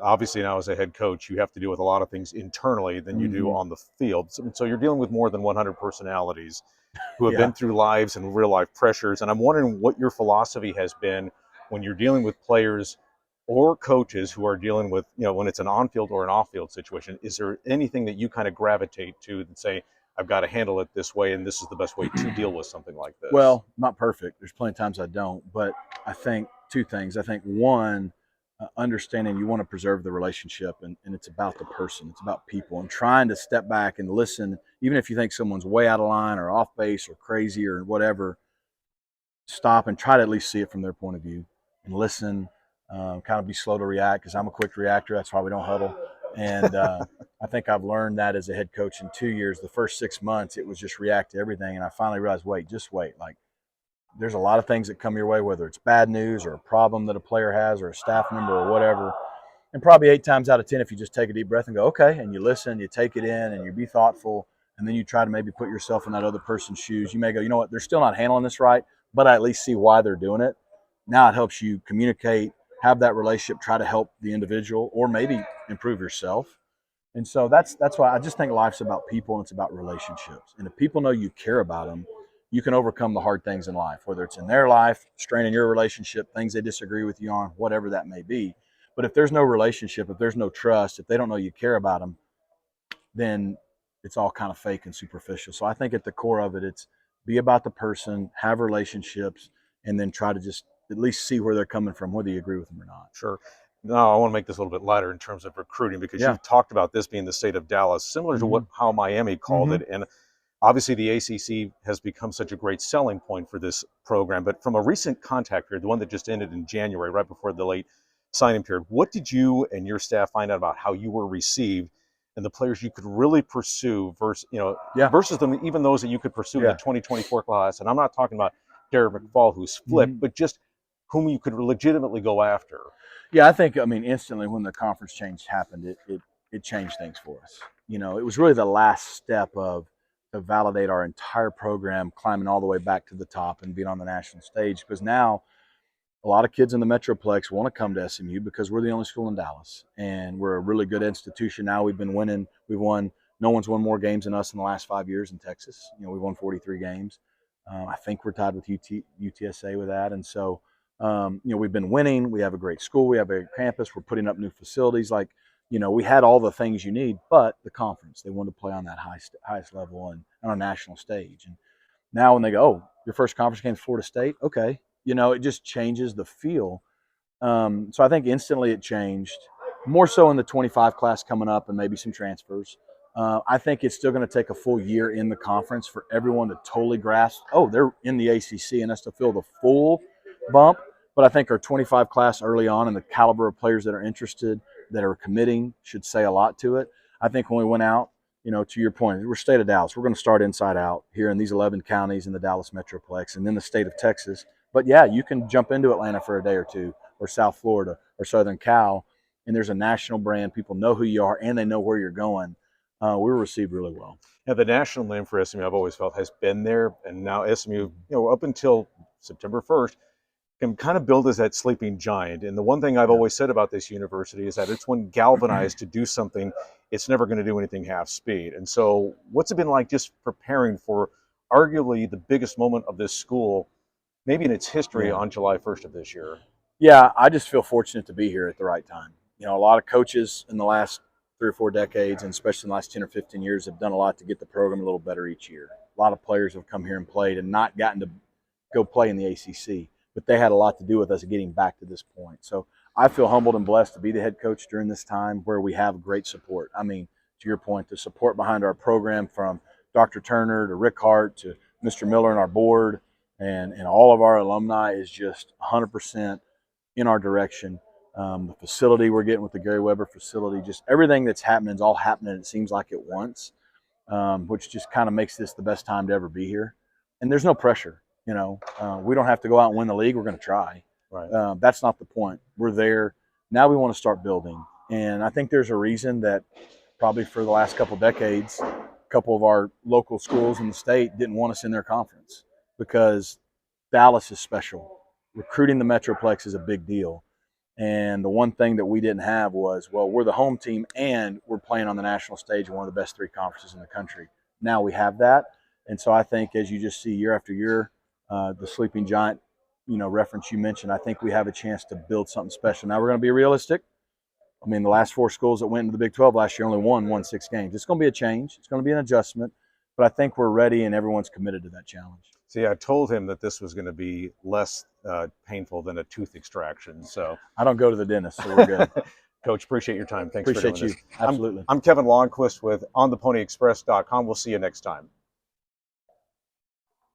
obviously now as a head coach, you have to deal with a lot of things internally than you do on the field. So you're dealing with more than 100 personalities who have Yeah. been through lives and real life pressures. And I'm wondering what your philosophy has been when you're dealing with players or coaches who are dealing with, when it's an on-field or an off-field situation. Is there anything that you kind of gravitate to and say, I've got to handle it this way, and this is the best way to deal with something like this? Well, not perfect. There's plenty of times I don't, but I think two things. I think one, understanding you want to preserve the relationship, and it's about the person, it's about people, and trying to step back and listen, even if you think someone's way out of line or off base or crazy or whatever. Stop and try to at least see it from their point of view and listen. Kind of be slow to react because I'm a quick reactor. That's why we don't huddle. And I think I've learned that as a head coach in 2 years. The first 6 months, it was just react to everything. And I finally realized, wait, just wait. Like, there's a lot of things that come your way, whether it's bad news or a problem that a player has or a staff member or whatever. And probably 8 times out of 10, if you just take a deep breath and go, okay, and you listen, you take it in and you be thoughtful, and then you try to maybe put yourself in that other person's shoes. You may go, you know what, they're still not handling this right, but I at least see why they're doing it. Now it helps you communicate, have that relationship, try to help the individual or maybe improve yourself. And so that's why I just think life's about people and it's about relationships. And if people know you care about them, you can overcome the hard things in life, whether it's in their life, straining your relationship, things they disagree with you on, whatever that may be. But if there's no relationship, if there's no trust, if they don't know you care about them, then it's all kind of fake and superficial. So I think at the core of it, it's be about the person, have relationships, and then try to just at least see where they're coming from, whether you agree with them or not. Sure. No, I want to make this a little bit lighter in terms of recruiting because Yeah. you've talked about this being the state of Dallas, similar to how Miami called it. And obviously, the ACC has become such a great selling point for this program. But from a recent contact period, the one that just ended in January, right before the late signing period, what did you and your staff find out about how you were received and the players you could really pursue versus, versus them, even those that you could pursue in the 2024 class? And I'm not talking about Derek McFall, who's flipped, but just whom you could legitimately go after. Yeah, I mean, instantly when the conference change happened, it changed things for us. It was really the last step to validate our entire program, climbing all the way back to the top and being on the national stage. Because now a lot of kids in the Metroplex want to come to SMU because we're the only school in Dallas, and we're a really good institution now. We've been winning. We've won. No one's won more games than us in the last 5 years in Texas. We've won 43 games. I think we're tied with UTSA with that, and so. We've been winning. We have a great school. We have a campus. We're putting up new facilities. We had all the things you need, but the conference, they wanted to play on that highest level and on a national stage. And now when they go, oh, your first conference game is Florida State, okay, it just changes the feel. So I think instantly it changed, more so in the 25 class coming up and maybe some transfers. I think it's still going to take a full year in the conference for everyone to totally grasp, oh, they're in the ACC, and us to feel the full bump. But I think our 25 class early on and the caliber of players that are interested, that are committing, should say a lot to it. I think when we went out, to your point, we're state of Dallas. We're going to start inside out here in these 11 counties in the Dallas Metroplex and then the state of Texas. But yeah, you can jump into Atlanta for a day or two, or South Florida or Southern Cal, and there's a national brand. People know who you are and they know where you're going. We were received really well. Now, the national name for SMU, I've always felt, has been there, and now SMU, up until September 1st, can kind of build as that sleeping giant. And the one thing I've always said about this university is that it's when galvanized to do something, it's never going to do anything half speed. And so what's it been like just preparing for arguably the biggest moment of this school, maybe in its history, on July 1st of this year? Yeah, I just feel fortunate to be here at the right time. A lot of coaches in the last 3 or 4 decades, and especially in the last 10 or 15 years, have done a lot to get the program a little better each year. A lot of players have come here and played and not gotten to go play in the ACC, but they had a lot to do with us getting back to this point. So I feel humbled and blessed to be the head coach during this time where we have great support. I mean, to your point, the support behind our program from Dr. Turner to Rick Hart to Mr. Miller and our board and all of our alumni is just 100% in our direction. The facility we're getting with the Gary Weber facility, just everything that's happening is all happening, it seems like, at once, which just kind of makes this the best time to ever be here. And there's no pressure. We don't have to go out and win the league. We're going to try. Right. That's not the point. We're there. Now we want to start building. And I think there's a reason that probably for the last couple of decades, a couple of our local schools in the state didn't want us in their conference because Dallas is special. Recruiting the Metroplex is a big deal. And the one thing that we didn't have was, well, we're the home team and we're playing on the national stage in one of the best 3 conferences in the country. Now we have that. And so I think, as you just see year after year, the sleeping giant, reference you mentioned, I think we have a chance to build something special. Now we're going to be realistic. I mean, the last 4 schools that went into the Big 12 last year only won 6 games. It's going to be a change. It's going to be an adjustment. But I think we're ready and everyone's committed to that challenge. See, I told him that this was going to be less painful than a tooth extraction. So I don't go to the dentist, so we're good. Coach, appreciate your time. Thanks Appreciate for doing you. this. Absolutely. I'm Kevin Lonnquist with ontheponyexpress.com. We'll see you next time.